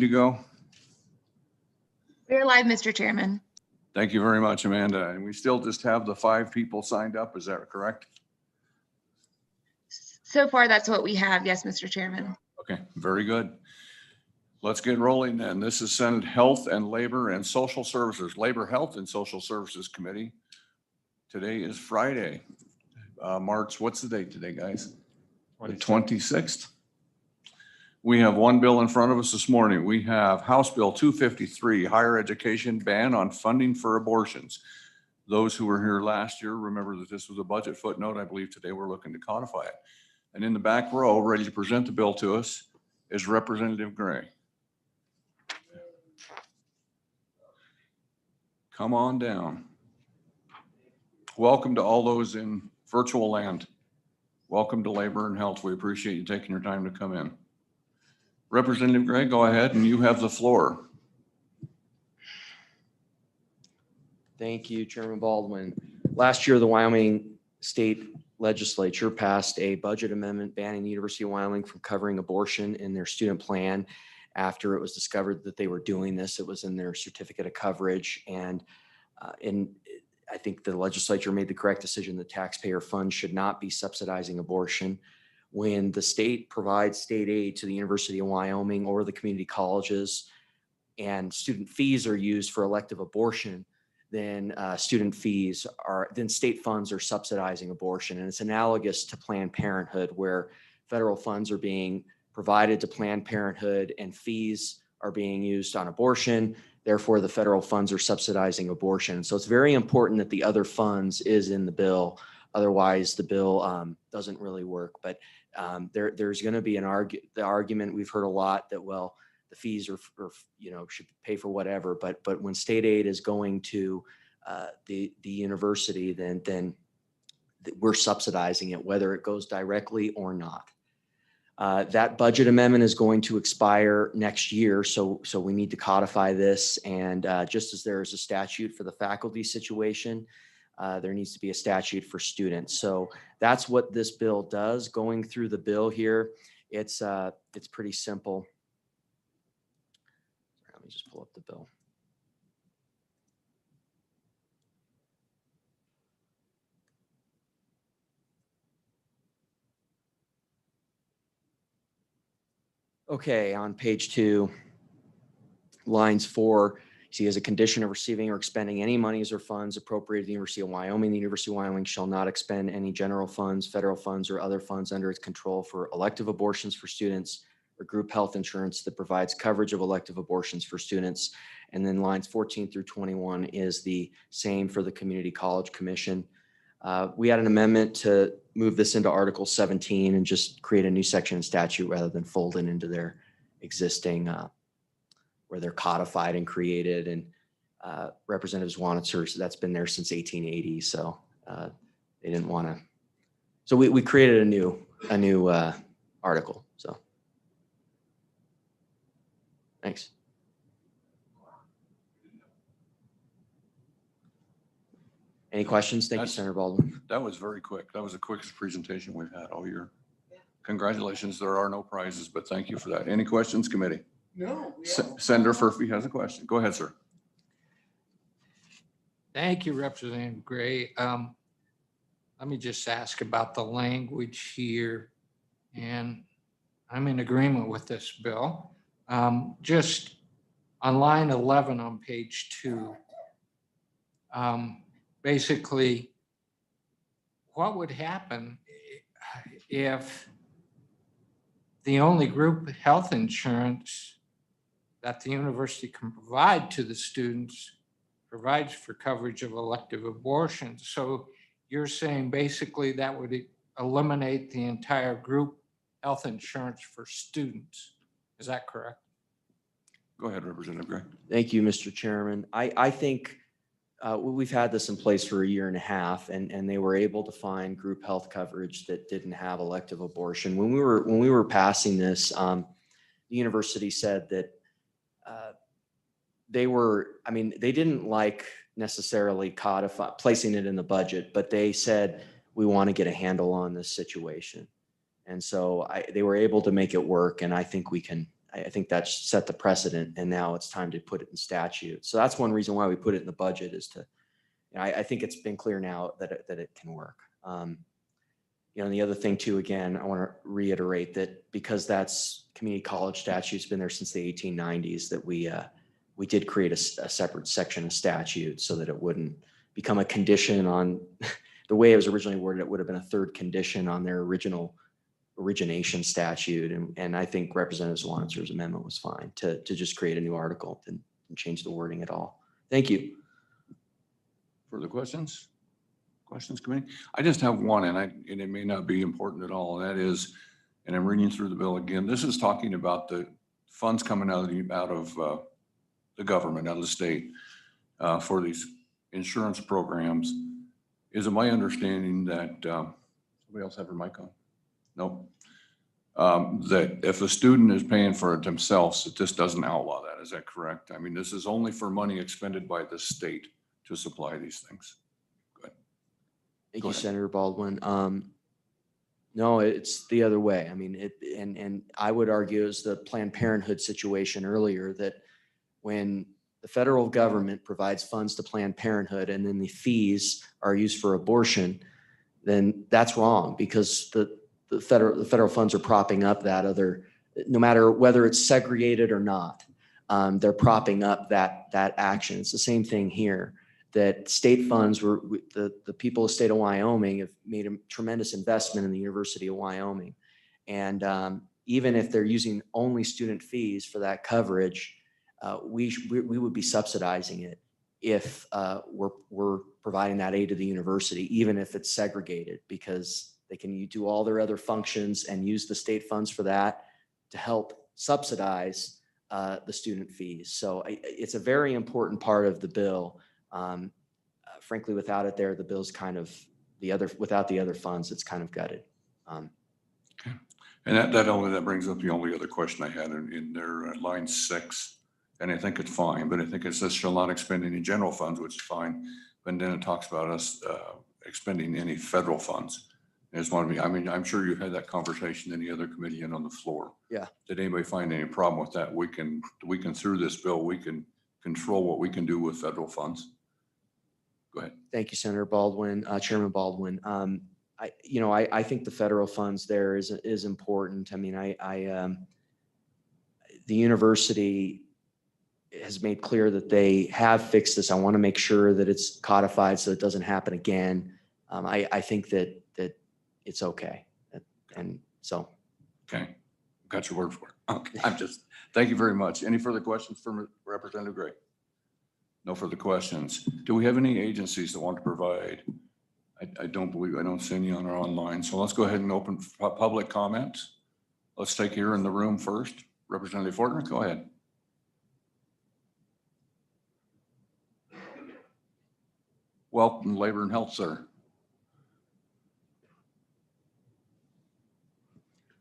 to go? We're live, Mr. Chairman. Thank you very much, Amanda. And we still just have the 5 people signed up. Is that correct? So far, that's what we have. Yes, Mr. Chairman. Okay, very good. Let's get rolling then. This is Senate Health and Labor and Social Services, Labor, Health and Social Services Committee. Today is Friday, March, what's the date today, guys? The 26th. We have one bill in front of us this morning. We have House Bill 253, Higher Education Ban on Funding for Abortions. Those who were here last year remember that this was a budget footnote. I believe today we're looking to codify it. And in the back row, ready to present the bill to us, is Representative Gray. Come on down. Welcome to all those in virtual land. Welcome to Labor and Health. We appreciate you taking your time to come in. Representative Gray, go ahead and you have the floor. Thank you, Chairman Baldwin. Last year, the Wyoming State Legislature passed a budget amendment banning the University of Wyoming from covering abortion in their student plan after it was discovered that they were doing this. It was in their certificate of coverage. And I think the legislature made the correct decision. The taxpayer funds should not be subsidizing abortion. When the state provides state aid to the University of Wyoming or the community colleges and student fees are used for elective abortion, then then state funds are subsidizing abortion. And it's analogous to Planned Parenthood, where federal funds are being provided to Planned Parenthood and fees are being used on abortion. Therefore, the federal funds are subsidizing abortion. So it's very important that the other funds is in the bill. Otherwise, the bill doesn't really work. But there's going to be the argument we've heard a lot that, well, the fees are should pay for whatever. But when state aid is going to the university, then we're subsidizing it, whether it goes directly or not. That budget amendment is going to expire next year, so we need to codify this. And just as there is a statute for the faculty situation, there needs to be a statute for students. So that's what this bill does. Going through the bill here, it's pretty simple. Let me just pull up the bill. Okay, on page 2, lines 4, see, as a condition of receiving or expending any monies or funds appropriated to the University of Wyoming, the University of Wyoming shall not expend any general funds, federal funds, or other funds under its control for elective abortions for students or group health insurance that provides coverage of elective abortions for students. And then lines 14 through 21 is the same for the Community College Commission. We had an amendment to move this into Article 17 and just create a new section in statute rather than fold it into their existing where they're codified and created. And Representatives Wanitzer, so that's been there since 1880. So they didn't want to. So we created a new article. So thanks. Any questions? Thank you, Senator Baldwin. That was very quick. That was the quickest presentation we've had all year. Congratulations. There are no prizes, but thank you for that. Any questions, committee? No. Senator Furphy has a question. Go ahead, sir. Thank you, Representative Gray. Let me just ask about the language here. And I'm in agreement with this bill. Just on line 11 on page 2, basically, what would happen if the only group health insurance that the university can provide to the students provides for coverage of elective abortions? So you're saying basically that would eliminate the entire group health insurance for students. Is that correct? Go ahead, Representative Gray. Thank you, Mr. Chairman. I think we've had this in place for 1.5 years, and they were able to find group health coverage that didn't have elective abortion. When we were passing this, the university said that they didn't like necessarily placing it in the budget, but they said, we want to get a handle on this situation. And so they were able to make it work, and I think we can I think that's set the precedent, and now it's time to put it in statute. So that's one reason why we put it in the budget, is to, I think it's been clear now that it can work. And the other thing too, again, I want to reiterate that because that's community college statute's been there since the 1890s, that we did create a separate section of statute so that it wouldn't become a condition on the way it was originally worded. It would have been a third condition on their original origination statute. And I think Representative Swanser's amendment was fine to just create a new article and change the wording at all. Thank you. Further questions? Questions, committee? I just have one, and it may not be important at all, and that is, and I'm reading through the bill again, this is talking about the funds coming out of the government, out of the state, for these insurance programs. Is it my understanding that, somebody else have their mic on? Nope. That if a student is paying for it themselves, that this doesn't outlaw that. Is that correct? I mean, this is only for money expended by the state to supply these things. Thank Go you, ahead. Senator Baldwin. No, it's the other way. I mean, and I would argue is the Planned Parenthood situation earlier, that when the federal government provides funds to Planned Parenthood and then the fees are used for abortion, then that's wrong, because the federal funds are propping up that other, no matter whether it's segregated or not, they're propping up that action. It's the same thing here, that state funds were, the people of the state of Wyoming have made a tremendous investment in the University of Wyoming. And even if they're using only student fees for that coverage, we would be subsidizing it if we're providing that aid to the university, even if it's segregated, because they can do all their other functions and use the state funds for that to help subsidize the student fees. So it's a very important part of the bill. Frankly, without it there, the bill's kind of without the other funds, it's kind of gutted. Okay. And that brings up the only other question I had in their line 6. And I think it's fine, but I think it says shall not expend any general funds, which is fine. But then it talks about us expending any federal funds. I just want to be, I mean, I'm sure you've had that conversation in the other committee and on the floor. Yeah. Did anybody find any problem with that? We can through this bill, we can control what we can do with federal funds. Go ahead. Thank you, Senator Baldwin, Chairman Baldwin. I think the federal funds there is important. I mean, the university has made clear that they have fixed this. I want to make sure that it's codified so it doesn't happen again. I think that it's okay. And so. Okay. Got your word for it. Okay. Thank you very much. Any further questions from Representative Gray? No further questions. Do we have any agencies that want to provide? I don't see any on our online. So let's go ahead and open public comment. Let's take here in the room first. Representative Fortner, go ahead. Welcome, Labor and Health, sir.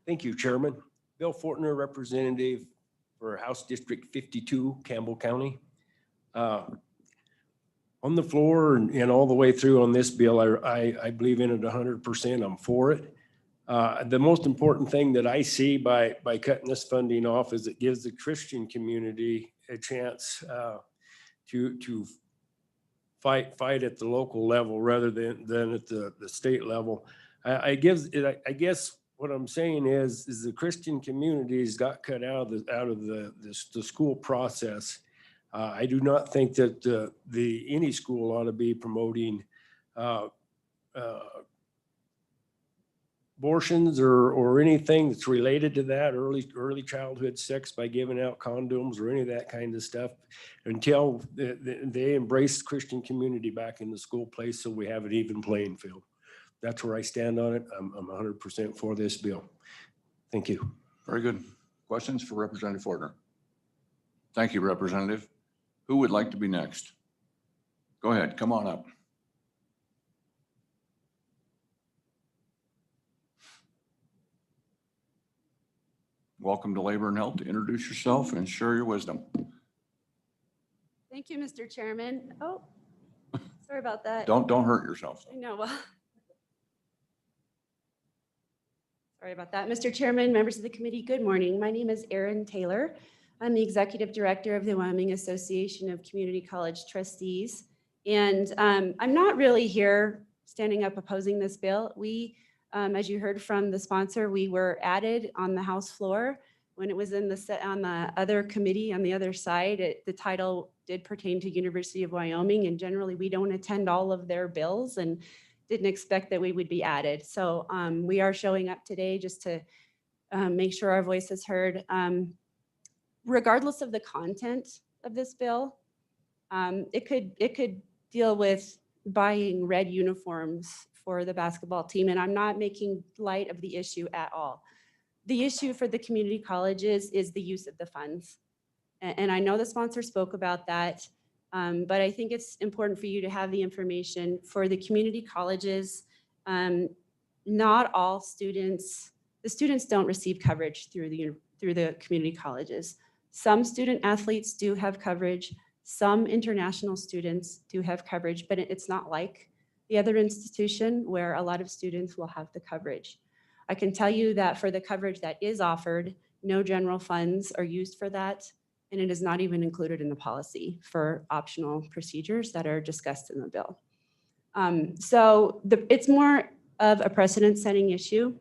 Thank you, Chairman. Bill Fortner, representative for House District 52, Campbell County. On the floor and all the way through on this bill, I believe in it 100%. I'm for it. The most important thing that I see by cutting this funding off is it gives the Christian community a chance to fight at the local level rather than at the state level. I guess what I'm saying is the Christian communities got cut out of the school process. I do not think that any school ought to be promoting abortions or anything that's related to that, early childhood sex by giving out condoms or any of that kind of stuff until they embrace the Christian community back in the school place so we have an even playing field. That's where I stand on it. I'm 100% for this bill. Thank you. Very good. Questions for Representative Fortner? Thank you, Representative. Who would like to be next? Go ahead, come on up. Welcome to Labor and Health. Introduce yourself and share your wisdom. Thank you, Mr. Chairman. Oh, sorry about that. Don't hurt yourself. I know. Well, Sorry about that. Mr. Chairman, members of the committee, good morning. My name is Erin Taylor. I'm the Executive Director of the Wyoming Association of Community College Trustees. And I'm not really here standing up opposing this bill. We, as you heard from the sponsor, we were added on the House floor when it was in on the other committee on the other side. The title did pertain to University of Wyoming, and generally we don't attend all of their bills and didn't expect that we would be added. So we are showing up today just to make sure our voice is heard. Regardless of the content of this bill, it could deal with buying red uniforms for the basketball team, and I'm not making light of the issue at all. The issue for the community colleges is the use of the funds. And I know the sponsor spoke about that, but I think it's important for you to have the information for the community colleges. Not all students, the students don't receive coverage through the community colleges. Some student athletes do have coverage. Some international students do have coverage, but it's not like the other institution where a lot of students will have the coverage. I can tell you that for the coverage that is offered, no general funds are used for that, and it is not even included in the policy for optional procedures that are discussed in the bill. It's more of a precedent-setting issue.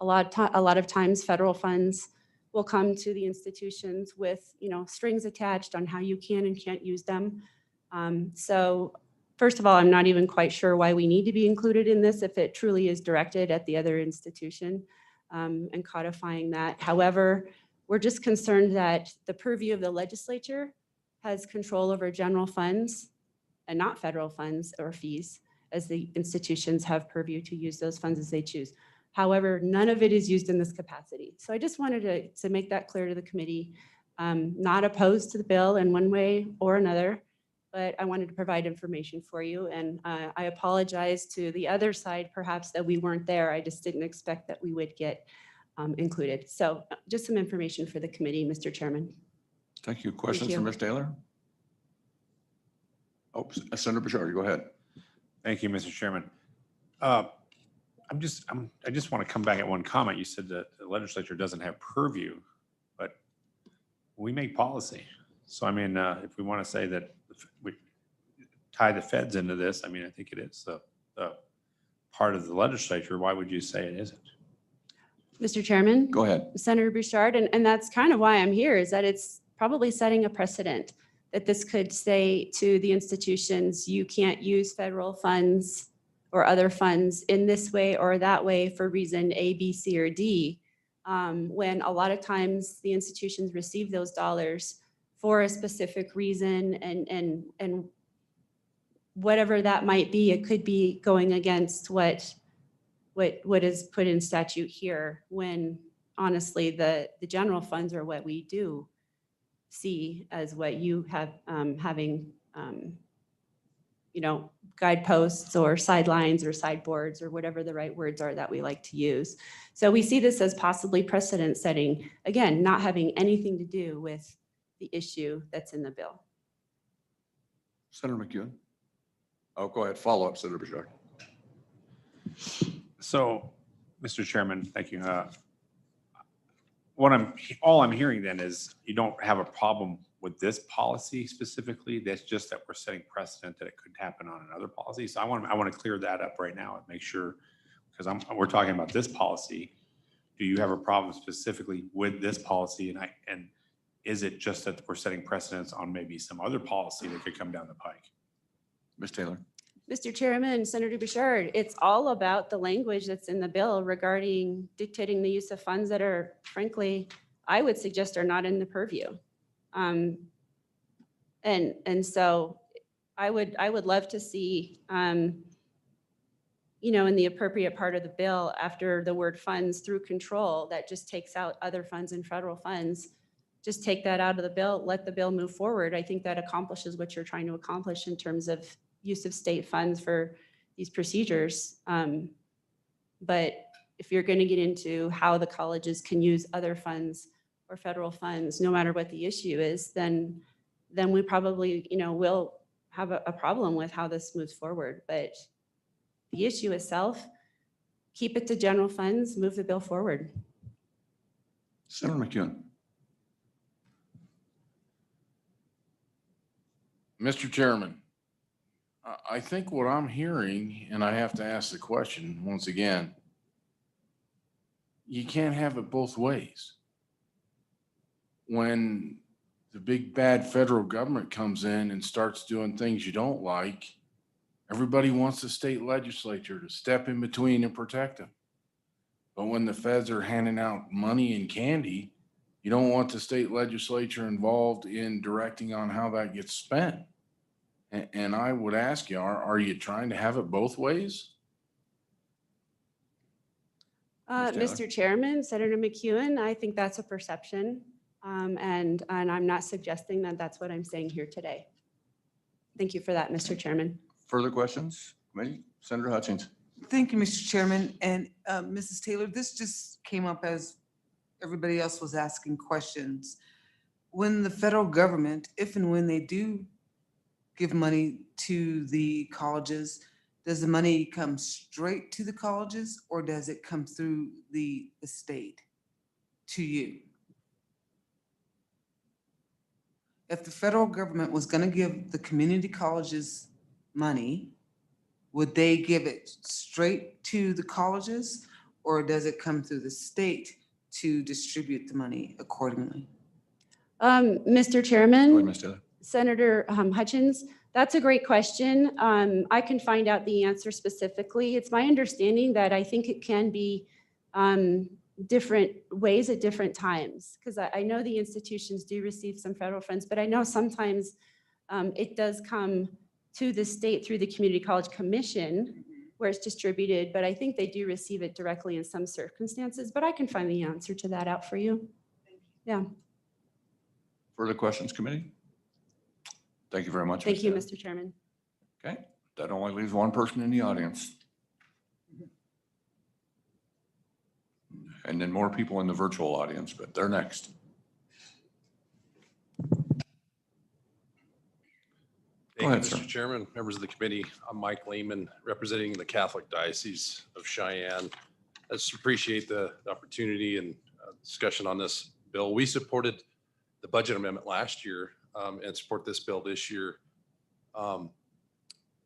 A lot of times federal funds will come to the institutions with, strings attached on how you can and can't use them. So first of all, I'm not even quite sure why we need to be included in this if it truly is directed at the other institution and codifying that. However, we're just concerned that the purview of the legislature has control over general funds and not federal funds or fees, as the institutions have purview to use those funds as they choose. However, none of it is used in this capacity. So I just wanted to make that clear to the committee. Not opposed to the bill in one way or another, but I wanted to provide information for you. And I apologize to the other side, perhaps, that we weren't there. I just didn't expect that we would get included. So just some information for the committee, Mr. Chairman. Thank you. Questions you. for Ms. Taylor? Oh, Senator Bouchard, go ahead. Thank you, Mr. Chairman. I just want to come back at one comment. You said that the legislature doesn't have purview, but we make policy. So, I mean, if we want to say that we tie the feds into this, I mean, I think it is the part of the legislature. Why would you say it isn't? Mr. Chairman? Go ahead. Senator Bouchard, and that's kind of why I'm here, is that it's probably setting a precedent that this could say to the institutions, you can't use federal funds or other funds in this way or that way for reason A, B, C, or D, when a lot of times the institutions receive those dollars for a specific reason, and whatever that might be, it could be going against what is put in statute here, when honestly the general funds are what we do see as what you have having guideposts or sidelines or sideboards or whatever the right words are that we like to use. So we see this as possibly precedent setting, again, not having anything to do with the issue that's in the bill. Senator McEwen. Oh, go ahead. Follow up, Senator Bouchard. So, Mr. Chairman, thank you. All I'm hearing then is you don't have a problem with this policy specifically. That's just that we're setting precedent that it could happen on another policy. So I want to clear that up right now and make sure, because we're talking about this policy. Do you have a problem specifically with this policy? And is it just that we're setting precedents on maybe some other policy that could come down the pike? Ms. Taylor. Mr. Chairman, Senator Bouchard, it's all about the language that's in the bill regarding dictating the use of funds that are, frankly, I would suggest are not in the purview. And so I would love to see, in the appropriate part of the bill, after the word funds, through control, that just takes out other funds and federal funds. Just take that out of the bill, let the bill move forward. I think that accomplishes what you're trying to accomplish in terms of use of state funds for these procedures. But if you're going to get into how the colleges can use other funds or federal funds, no matter what the issue is, then we probably, will have a problem with how this moves forward. But the issue itself keep it to general funds, move the bill forward. Senator McEwen. Mr. Chairman, I think what I'm hearing, and I have to ask the question once again, you can't have it both ways. When the big bad federal government comes in and starts doing things you don't like, everybody wants the state legislature to step in between and protect them. But when the feds are handing out money and candy, you don't want the state legislature involved in directing on how that gets spent. And I would ask you, are you trying to have it both ways? Ms. Taylor? Mr. Chairman, Senator McEwen, I think that's a perception. And I'm not suggesting that that's what I'm saying here today. Thank you for that, Mr. Chairman. Further questions? Committee? Senator Hutchins. Thank you, Mr. Chairman. And Mrs. Taylor, this just came up as everybody else was asking questions. When the federal government, if and when they do give money to the colleges, does the money come straight to the colleges or does it come through the state to you? If the federal government was going to give the community colleges money, would they give it straight to the colleges or does it come through the state to distribute the money accordingly? Mr. Go ahead, Chairman, Ms. Taylor. Senator Hutchins, that's a great question. I can find out the answer specifically. It's my understanding that I think it can be different ways at different times, because I know the institutions do receive some federal funds, but I know sometimes it does come to the state through the Community College Commission where it's distributed, but I think they do receive it directly in some circumstances, but I can find the answer to that out for you. Yeah, Further questions, committee? Thank you very much. thank Ms. you, Taylor. Mr. Chairman. Okay, that only leaves one person in the audience. And then more people in the virtual audience, but they're next. Go Thank ahead, you, sir. Mr. Chairman, members of the committee. I'm Mike Lehman, representing the Catholic Diocese of Cheyenne. I just appreciate the opportunity and discussion on this bill. We supported the budget amendment last year and support this bill this year.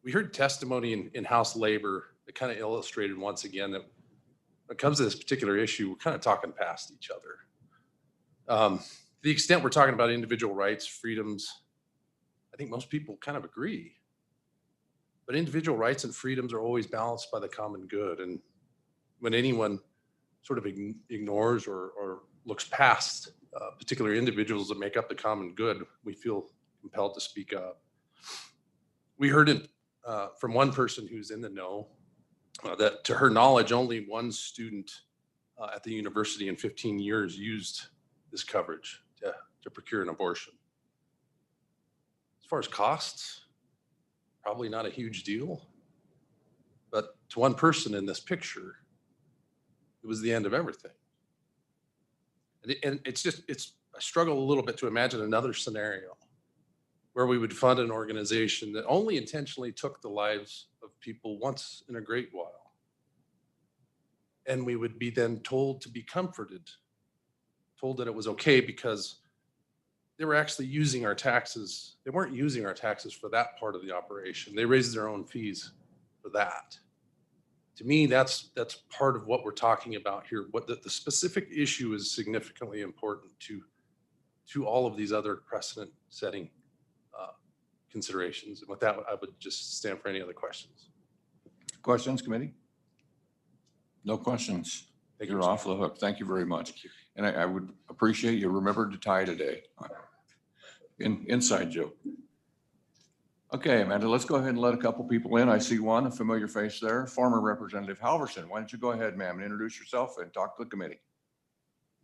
We heard testimony in House Labor that kind of illustrated once again that when it comes to this particular issue, we're kind of talking past each other. To the extent we're talking about individual rights, freedoms, I think most people kind of agree. But individual rights and freedoms are always balanced by the common good. And when anyone sort of ignores or looks past particular individuals that make up the common good, we feel compelled to speak up. We heard it from one person who's in the know that to her knowledge, only one student at the university in 15 years used this coverage to procure an abortion. As far as costs, probably not a huge deal. But to one person in this picture, it was the end of everything. And it's I struggle a little bit to imagine another scenario where we would fund an organization that only intentionally took the lives of people once in a great while. And we would be then told to be comforted, told that it was okay because they were actually using our taxes. They weren't using our taxes for that part of the operation. They raised their own fees for that. To me, that's part of what we're talking about here. What the specific issue is significantly important to all of these other precedent-setting considerations. And with that, I would just stand for any other questions. Questions, committee? No questions. Thank you, You're Mr. off the hook. Thank you very much. And I would appreciate you remembered to tie today. Inside joke. Okay, Amanda, let's go ahead and let a couple people in. I see one, a familiar face there, former Representative Halverson. Why don't you go ahead, ma'am, and introduce yourself and talk to the committee.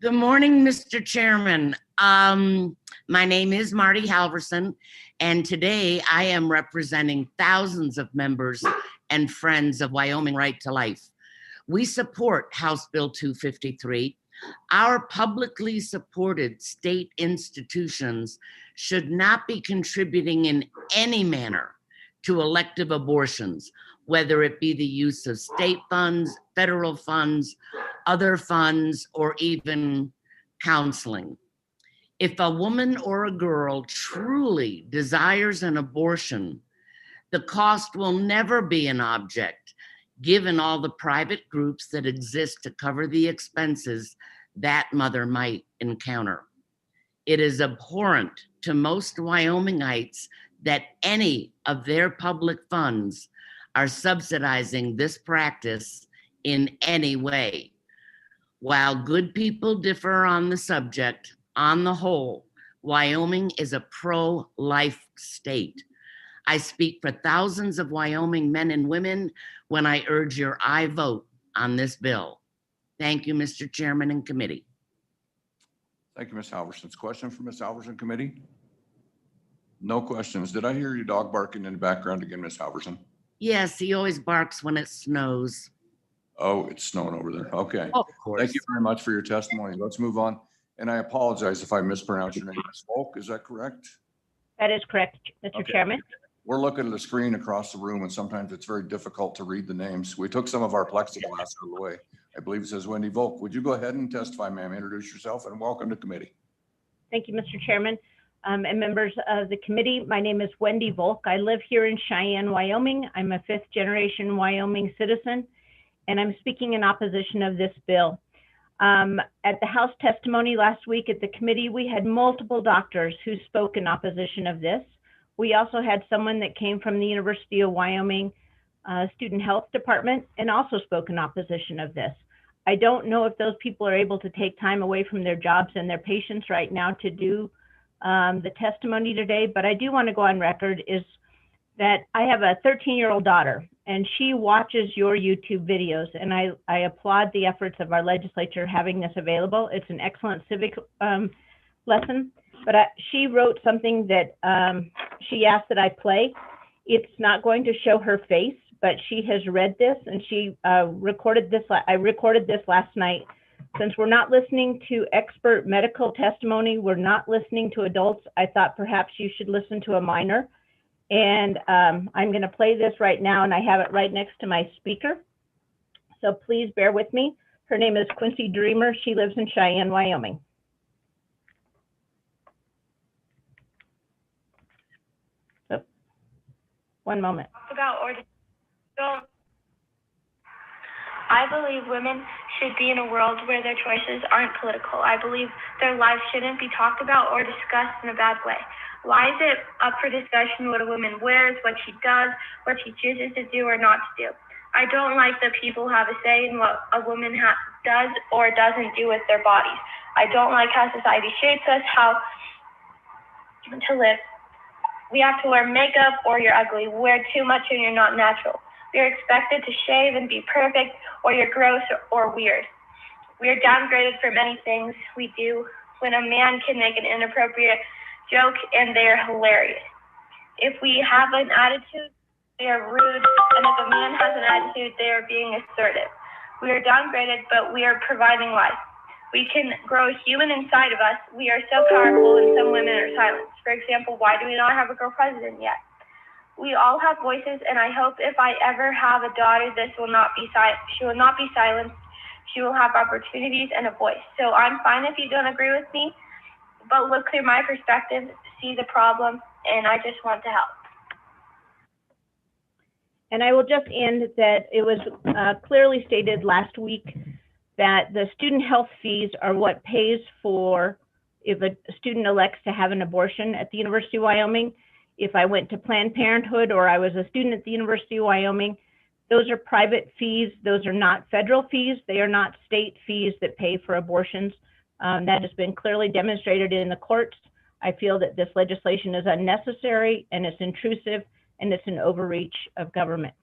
Good morning, Mr. Chairman. My name is Marty Halverson, and today I am representing thousands of members and friends of Wyoming Right to Life. We support House Bill 253. Our publicly supported state institutions should not be contributing in any manner to elective abortions, whether it be the use of state funds, federal funds, other funds, or even counseling. If a woman or a girl truly desires an abortion, the cost will never be an object, given all the private groups that exist to cover the expenses that mother might encounter. It is abhorrent to most Wyomingites that any of their public funds are subsidizing this practice in any way. While good people differ on the subject, on the whole, Wyoming is a pro-life state. I speak for thousands of Wyoming men and women when I urge your aye vote on this bill. Thank you, Mr. Chairman and committee. Thank you, Ms. Halverson. Question from Ms. Halverson, committee? No questions. Did I hear your dog barking in the background again, Ms. Halverson? Yes, he always barks when it snows. Oh, it's snowing over there. Okay. Of course. Thank you very much for your testimony. Let's move on. And I apologize if I mispronounced your name. Ms. Volk, is that correct? That is correct, Mr. Okay. Chairman. We're looking at a screen across the room and sometimes it's very difficult to read the names. We took some of our plexiglass away. I believe it says Wendy Volk. Would you go ahead and testify, ma'am? Introduce yourself and welcome to committee. Thank you, Mr. Chairman. And members of the committee, my name is Wendy Volk. I live here in Cheyenne, Wyoming. I'm a fifth generation Wyoming citizen, and I'm speaking in opposition of this bill. At the House testimony last week at the committee, we had multiple doctors who spoke in opposition of this. We also had someone that came from the University of Wyoming Student Health Department and also spoke in opposition of this. I don't know if those people are able to take time away from their jobs and their patients right now to do the testimony today, but I do want to go on record is that I have a 13-year-old daughter and she watches your YouTube videos, and I applaud the efforts of our legislature having this available. It's an excellent civic lesson, but she wrote something that she asked that I play. It's not going to show her face, but she has read this and she recorded this. I recorded this last night. Since we're not listening to expert medical testimony, we're not listening to adults, I thought perhaps you should listen to a minor. And I'm going to play this right now, and I have it right next to my speaker. So please bear with me. Her name is Quincy Dreamer. She lives in Cheyenne, Wyoming. So, one moment. I believe women should be in a world where their choices aren't political. I believe their lives shouldn't be talked about or discussed in a bad way. Why is it up for discussion what a woman wears, what she does, what she chooses to do or not to do? I don't like that people have a say in what a woman does or doesn't do with their bodies. I don't like how society shapes us, how to live. We have to wear makeup or you're ugly. Wear too much or you're not natural. We are expected to shave and be perfect or you're gross or weird. We are downgraded for many things we do when a man can make an inappropriate joke and they are hilarious. If we have an attitude, they are rude, and if a man has an attitude, they are being assertive. We are downgraded, but we are providing life. We can grow a human inside of us. We are so powerful and some women are silenced. For example, why do we not have a girl president yet? We all have voices, and I hope if I ever have a daughter, this will not be she will not be silenced. She will have opportunities and a voice. So I'm fine if you don't agree with me, but look through my perspective, see the problem, and I just want to help. And I will just end that it was clearly stated last week that the student health fees are what pays for if a student elects to have an abortion at the University of Wyoming. If I went to Planned Parenthood or I was a student at the University of Wyoming, those are private fees. Those are not federal fees. They are not state fees that pay for abortions. That has been clearly demonstrated in the courts. I feel that this legislation is unnecessary and it's intrusive and it's an overreach of government.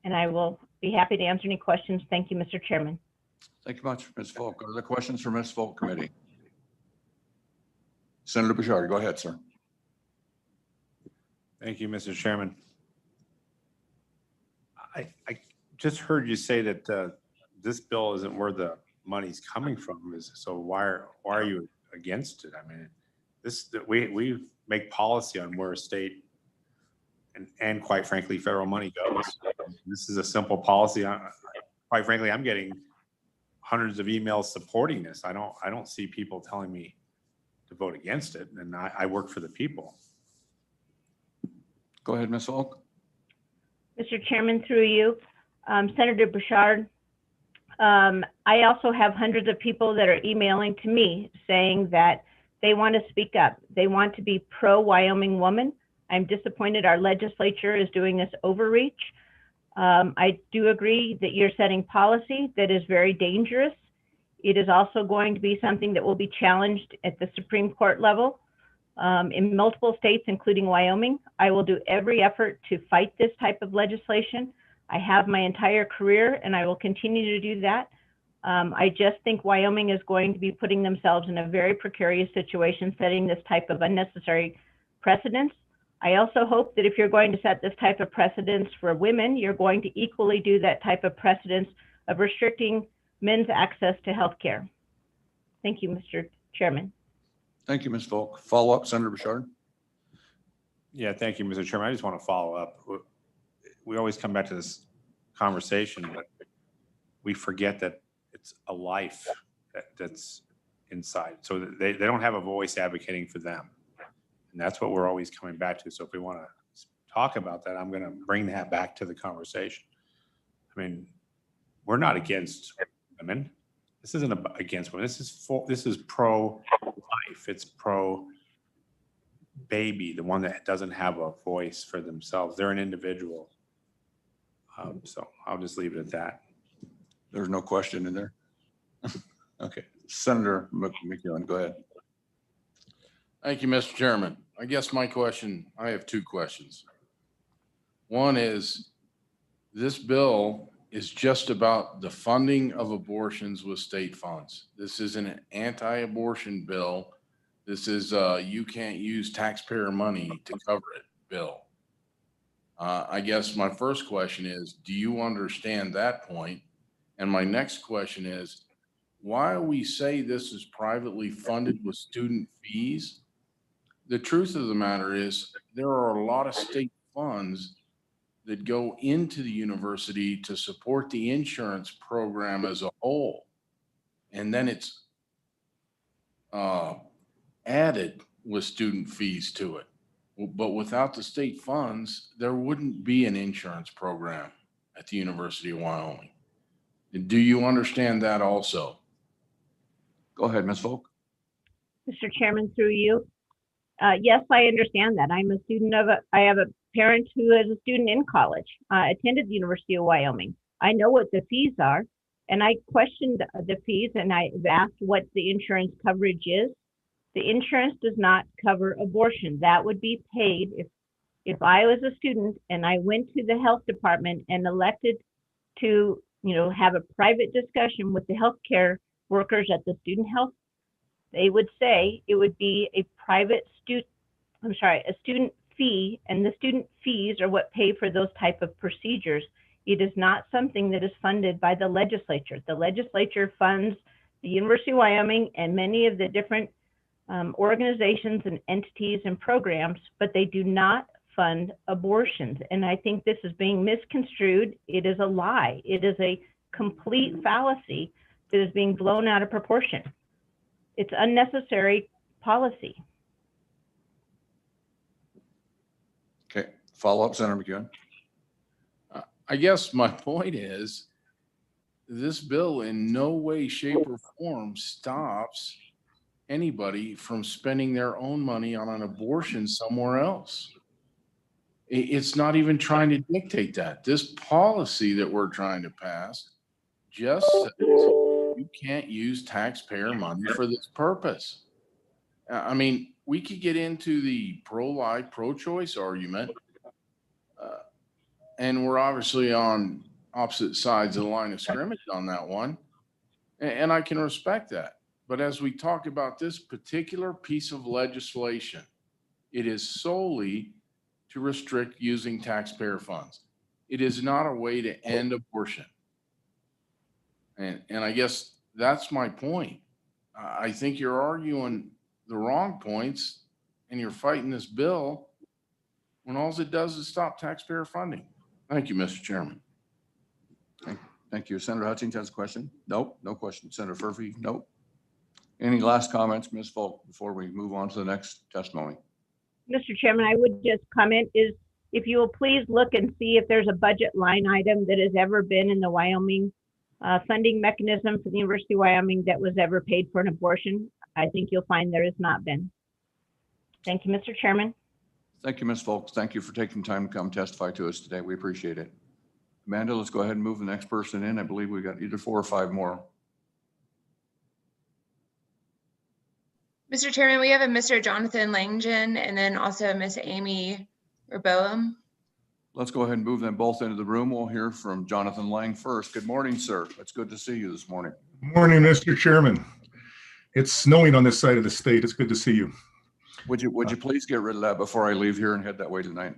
And I will be happy to answer any questions. Thank you, Mr. Chairman. Thank you much, Ms. Volk. Are there questions for Ms. Volk committee? Senator Bouchard, go ahead, sir. Thank you, Mr. Chairman. I just heard you say that this bill isn't where the money's coming from. So why are you against it? I mean, we make policy on where a state and quite frankly, federal money goes. This is a simple policy. Quite frankly, I'm getting hundreds of emails supporting this. I don't see people telling me to vote against it, and I work for the people. Go ahead, Ms. Falk. Mr. Chairman, through you, Senator Bouchard, I also have hundreds of people that are emailing to me saying that they want to speak up. They want to be pro-Wyoming woman. I'm disappointed our legislature is doing this overreach. I do agree that you're setting policy that is very dangerous. It is also going to be something that will be challenged at the Supreme Court level. In multiple states, including Wyoming, I will do every effort to fight this type of legislation. I have my entire career and I will continue to do that. I just think Wyoming is going to be putting themselves in a very precarious situation, setting this type of unnecessary precedence. I also hope that if you're going to set this type of precedence for women, you're going to equally do that type of precedence of restricting men's access to health care. Thank you, Mr. Chairman. Thank you, Ms. Falk. Follow up, Senator Bouchard. Yeah, thank you, Mr. Chairman. I just want to follow up. We always come back to this conversation, but we forget that it's a life that's inside. So they don't have a voice advocating for them. And that's what we're always coming back to. So if we want to talk about that, I'm going to bring that back to the conversation. I mean, we're not against women. This isn't against women. This is pro-life. It's pro-baby, the one that doesn't have a voice for themselves. They're an individual. So I'll just leave it at that. There's no question in there. Okay, Senator McEwen, go ahead. Thank you, Mr. Chairman. I guess I have two questions. One is, this bill is just about the funding of abortions with state funds. This isn't an anti-abortion bill. This is you can't use taxpayer money to cover it bill. I guess my first question is, do you understand that point? And my next question is, why we say this is privately funded with student fees? The truth of the matter is there are a lot of state funds that go into the university to support the insurance program as a whole. And then it's added with student fees to it. But without the state funds, there wouldn't be an insurance program at the University of Wyoming. Do you understand that also? Go ahead, Ms. Falk. Mr. Chairman, through you. Yes, I understand that. I'm a student I have a parent who is a student in college, attended the University of Wyoming. I know what the fees are, and I questioned the fees and I've asked what the insurance coverage is. The insurance does not cover abortion. That would be paid if I was a student and I went to the health department and elected to, have a private discussion with the healthcare workers at the student health. They would say it would be a student fee, and the student fees are what pay for those type of procedures. It is not something that is funded by the legislature. The legislature funds the University of Wyoming and many of the different organizations and entities and programs, but they do not fund abortions. And I think this is being misconstrued. It is a lie. It is a complete fallacy that is being blown out of proportion. It's unnecessary policy. Okay, follow up, Senator McEwen. I guess my point is, this bill in no way, shape, or form stops anybody from spending their own money on an abortion somewhere else. It's not even trying to dictate that. This policy that we're trying to pass just says you can't use taxpayer money for this purpose. I mean, we could get into the pro-life, pro-choice argument, and we're obviously on opposite sides of the line of scrimmage on that one, and I can respect that. But as we talk about this particular piece of legislation, it is solely to restrict using taxpayer funds. It is not a way to end abortion. And I guess that's my point. I think you're arguing the wrong points and you're fighting this bill when all it does is stop taxpayer funding. Thank you, Mr. Chairman. Thank you. Senator Hutchins has a question? Nope, no question. Senator Furphy? Nope. Any last comments, Ms. Volk, before we move on to the next testimony? Mr. Chairman, I would just comment is if you will please look and see if there's a budget line item that has ever been in the Wyoming funding mechanism for the University of Wyoming that was ever paid for an abortion. I think you'll find there has not been. Thank you, Mr. Chairman. Thank you, Ms. Volk. Thank you for taking time to come testify to us today. We appreciate it. Amanda, let's go ahead and move the next person in. I believe we got either 4 or 5 more. Mr. Chairman, we have a Mr. Jonathan Langton and then also Miss Amy Reboam. Let's go ahead and move them both into the room. We'll hear from Jonathan Lang first. Good morning, sir. It's good to see you this morning. Morning, Mr. Chairman. It's snowing on this side of the state. It's good to see you. Would you please get rid of that before I leave here and head that way tonight?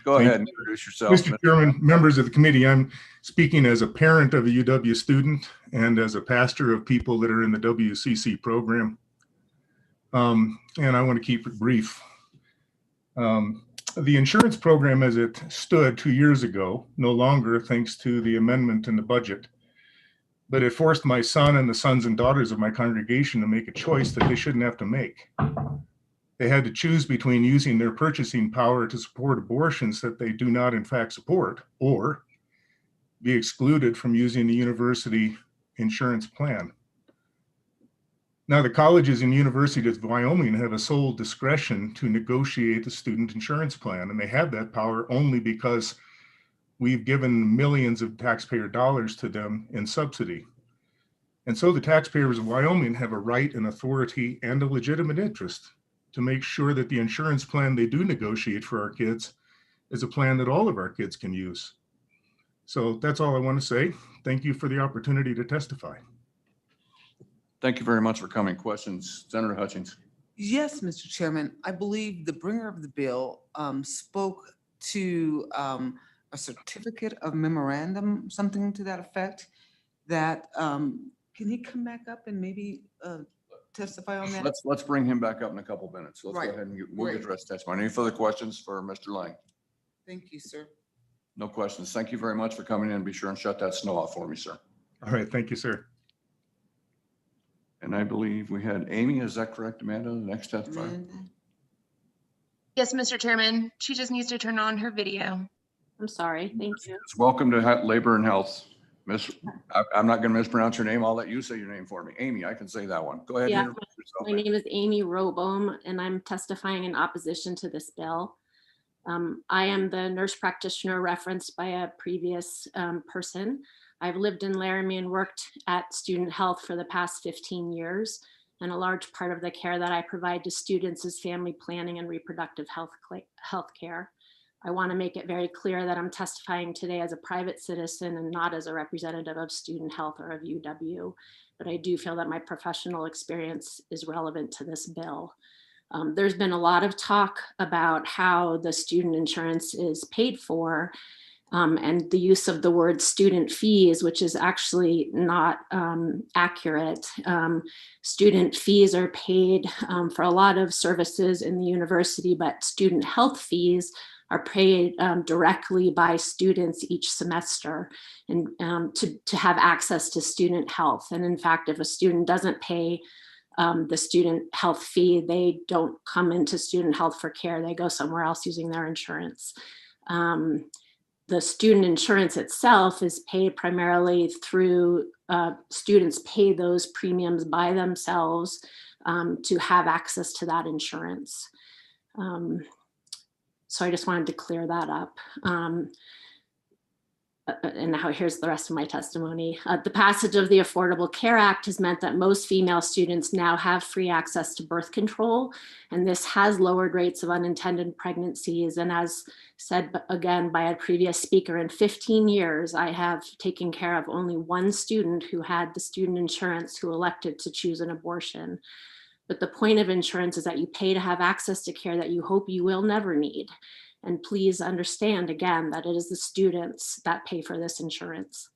Go ahead and introduce yourself. Mr. Chairman, members of the committee, I'm speaking as a parent of a UW student and as a pastor of people that are in the WCC program. And I want to keep it brief. The insurance program as it stood 2 years ago, no longer thanks to the amendment in the budget, but it forced my son and the sons and daughters of my congregation to make a choice that they shouldn't have to make. They had to choose between using their purchasing power to support abortions that they do not in fact support, or be excluded from using the university insurance plan. Now, the colleges and universities of Wyoming have a sole discretion to negotiate the student insurance plan, and they have that power only because we've given millions of taxpayer dollars to them in subsidy. And so the taxpayers of Wyoming have a right and authority and a legitimate interest to make sure that the insurance plan they do negotiate for our kids is a plan that all of our kids can use. So that's all I want to say. Thank you for the opportunity to testify. Thank you very much for coming. Questions, Senator Hutchins? Yes, Mr. Chairman. I believe the bringer of the bill spoke to a certificate of memorandum, something to that effect, that can he come back up and maybe testify on that? Let's bring him back up in a couple minutes. Let's Right. go ahead and we'll Great. get the rest of testimony. Any further questions for Mr. Lang? Thank you, sir. No questions. Thank you very much for coming in. Be sure and shut that snow off for me, sir. All right, thank you, sir. And I believe we had Amy, is that correct, Amanda, the next testifier? Amanda? Yes, Mr. Chairman. She just needs to turn on her video. I'm sorry. Thank you. Welcome to Labor and Health. Miss, I'm not going to mispronounce your name. I'll let you say your name for me. Amy, I can say that one. Go ahead. Yeah, And introduce yourself. My name is Amy Robohm, and I'm testifying in opposition to this bill. I am the nurse practitioner referenced by a previous person. I've lived in Laramie and worked at Student Health for the past 15 years. And a large part of the care that I provide to students is family planning and reproductive health care. I want to make it very clear that I'm testifying today as a private citizen and not as a representative of Student Health or of UW, but I do feel that my professional experience is relevant to this bill. There's been a lot of talk about how the student insurance is paid for, and the use of the word student fees, which is actually not accurate. Student fees are paid for a lot of services in the university, but student health fees are paid directly by students each semester and to have access to student health. And in fact, if a student doesn't pay the student health fee, they don't come into student health for care. They go somewhere else using their insurance. The student insurance itself is paid primarily through students pay those premiums by themselves to have access to that insurance. So I just wanted to clear that up. And now here's the rest of my testimony. The passage of the Affordable Care Act has meant that most female students now have free access to birth control, and this has lowered rates of unintended pregnancies. And as said again by a previous speaker, in 15 years, I have taken care of only one student who had the student insurance who elected to choose an abortion. But the point of insurance is that you pay to have access to care that you hope you will never need. And please understand again that it is the students that pay for this insurance.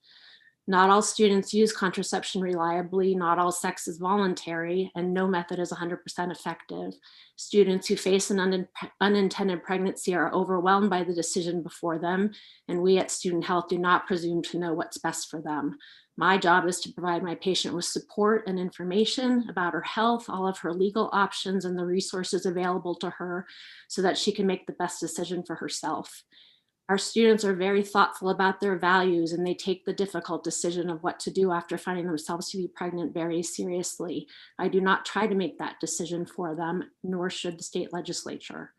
Not all students use contraception reliably, not all sex is voluntary, and no method is 100% effective. Students who face an unintended pregnancy are overwhelmed by the decision before them, and we at Student Health do not presume to know what's best for them. My job is to provide my patient with support and information about her health, all of her legal options, and the resources available to her so that she can make the best decision for herself. Our students are very thoughtful about their values, and they take the difficult decision of what to do after finding themselves to be pregnant very seriously. I do not try to make that decision for them, nor should the state legislature.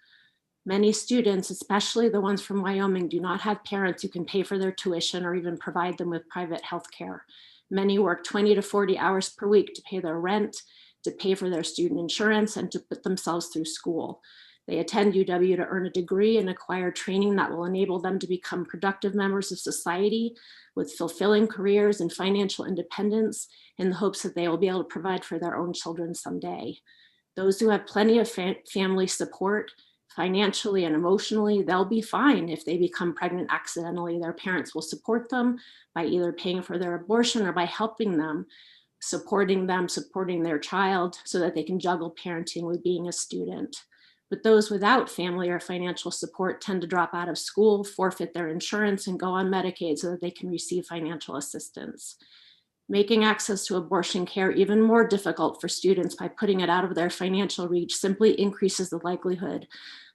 Many students, especially the ones from Wyoming, do not have parents who can pay for their tuition or even provide them with private health care. Many work 20 to 40 hours per week to pay their rent, to pay for their student insurance, and to put themselves through school. They attend UW to earn a degree and acquire training that will enable them to become productive members of society with fulfilling careers and financial independence, in the hopes that they will be able to provide for their own children someday. Those who have plenty of family support, financially and emotionally, they'll be fine if they become pregnant accidentally. Their parents will support them by either paying for their abortion or by helping them, supporting their child so that they can juggle parenting with being a student. But those without family or financial support tend to drop out of school, forfeit their insurance, and go on Medicaid so that they can receive financial assistance. Making access to abortion care even more difficult for students by putting it out of their financial reach simply increases the likelihood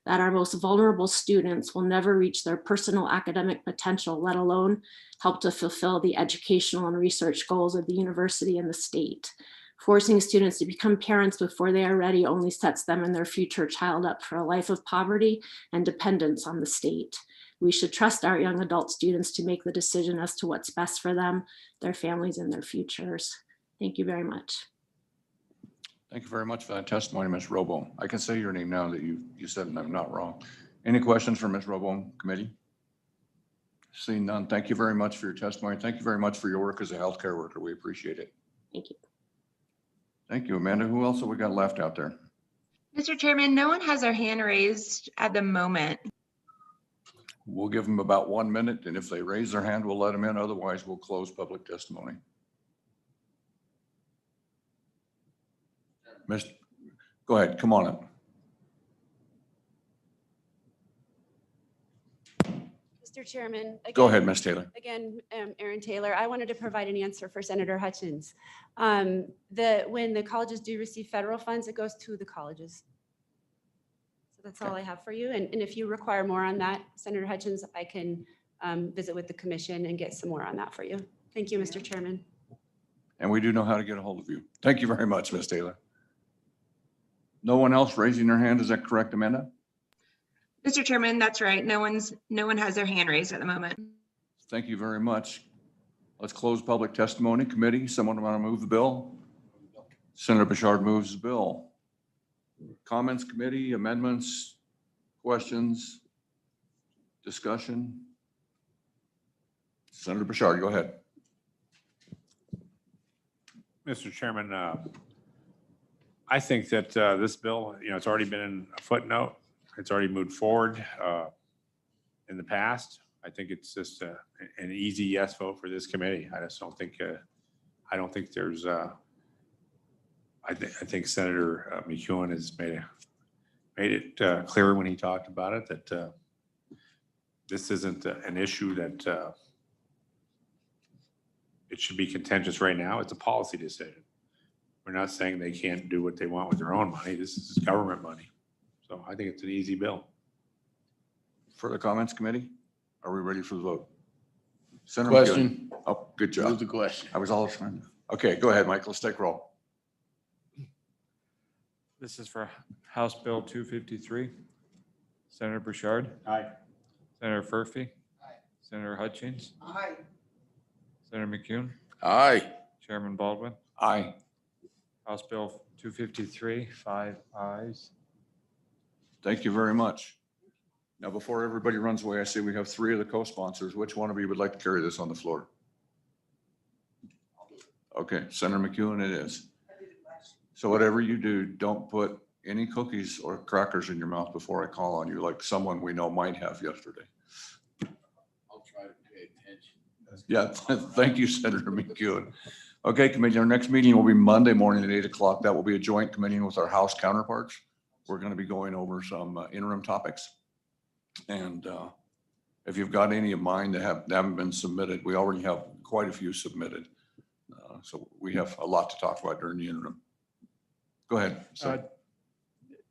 that our most vulnerable students will never reach their personal academic potential, let alone help to fulfill the educational and research goals of the university and the state. Forcing students to become parents before they are ready only sets them and their future child up for a life of poverty and dependence on the state. We should trust our young adult students to make the decision as to what's best for them, their families, and their futures. Thank you very much. Thank you very much for that testimony, Ms. Robo. I can say your name now that you said it, I'm not wrong. Any questions for Ms. Robo, committee? Seeing none, thank you very much for your testimony. Thank you very much for your work as a healthcare worker. We appreciate it. Thank you. Thank you, Amanda. Who else have we got left out there? Mr. Chairman, no one has their hand raised at the moment. We'll give them about 1 minute, and if they raise their hand, we'll let them in. Otherwise, we'll close public testimony. Go ahead, come on up. Mr. Chairman. Go ahead, Ms. Taylor. Again, Erin Taylor, I wanted to provide an answer for Senator Hutchins. When the colleges do receive federal funds, it goes to the colleges. So that's all I have for you. And if you require more on that, Senator Hutchins, I can visit with the commission and get some more on that for you. Thank you, Mr. Chairman. And we do know how to get a hold of you. Thank you very much, Ms. Taylor. No one else raising their hand, is that correct, Amanda? Mr. Chairman, that's right. No one has their hand raised at the moment. Thank you very much. Let's close public testimony. Committee, someone want to move the bill? Senator Bouchard moves the bill. Comments, committee, amendments, questions, discussion? Senator Bouchard, go ahead. Mr. Chairman, I think that this bill, it's already been in a footnote. It's already moved forward in the past. I think it's just an easy yes vote for this committee. I just don't think, there's, I think Senator McEwen has made it clear when he talked about it that this isn't an issue that it should be contentious right now. It's a policy decision. We're not saying they can't do what they want with their own money. This is government money. So I think it's an easy bill. Further comments, committee? Are we ready for the vote? Senator Question. McEwen. Oh, good job. Move the question. I was all trying. Okay, go ahead, Mike. Let's take roll. This is for House Bill 253. Senator Bouchard. Aye. Senator Furphy. Aye. Senator Hutchins. Aye. Senator McCune. Aye. Chairman Baldwin. Aye. House Bill 253, 5 ayes. Thank you very much. Now, before everybody runs away, I see we have 3 of the co-sponsors. Which one of you would like to carry this on the floor? Okay, Senator McEwen it is. So whatever you do, don't put any cookies or crackers in your mouth before I call on you, like someone we know might have yesterday. I'll try to pay attention. Yeah, thank you, Senator McEwen. Okay, committee, our next meeting will be Monday morning at 8 o'clock. That will be a joint committee with our House counterparts. We're going to be going over some interim topics. And if you've got any of mine that haven't been submitted, we already have quite a few submitted. So we have a lot to talk about during the interim. Go ahead.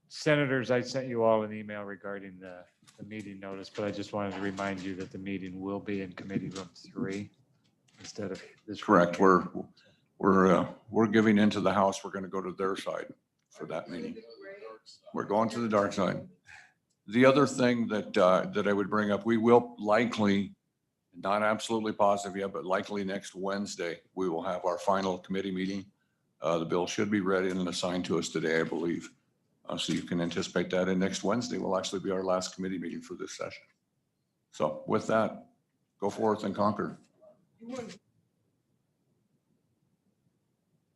Senators, I sent you all an email regarding the meeting notice, but I just wanted to remind you that the meeting will be in committee room 3 instead of this. Correct. We're giving into the House. We're going to go to their side for that meeting. We're going to the dark side. The other thing that I would bring up, we will likely, not absolutely positive yet, but likely next Wednesday, we will have our final committee meeting. The bill should be ready and assigned to us today, I believe. So you can anticipate that. And next Wednesday will actually be our last committee meeting for this session. So with that, go forth and conquer.